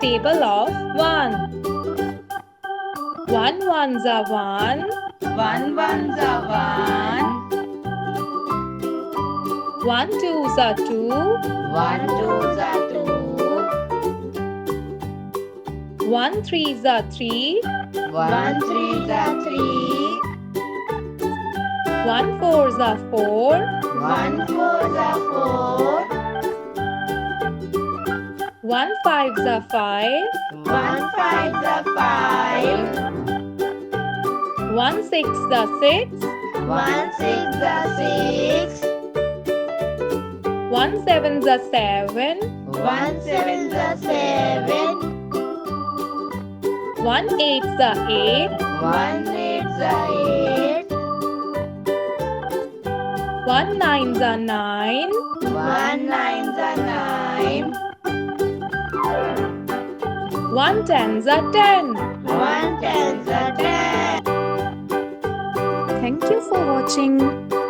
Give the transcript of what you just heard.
table of 1. 1 ones are 1. One ones are one. 1 twos are 2. One twos are two. 1 threes are 3. One threes are three. 1 fours are 4. One fours are four. 1 fives are 5. One fives are five. 1 sixes are 6. One six are six. 1 sevens are 7. One sevens are seven. 1 eights are 8. One eights are eight. 1 nines are 9. One nines are nine. 1 tens are 10. One tens are ten. Thank you for watching.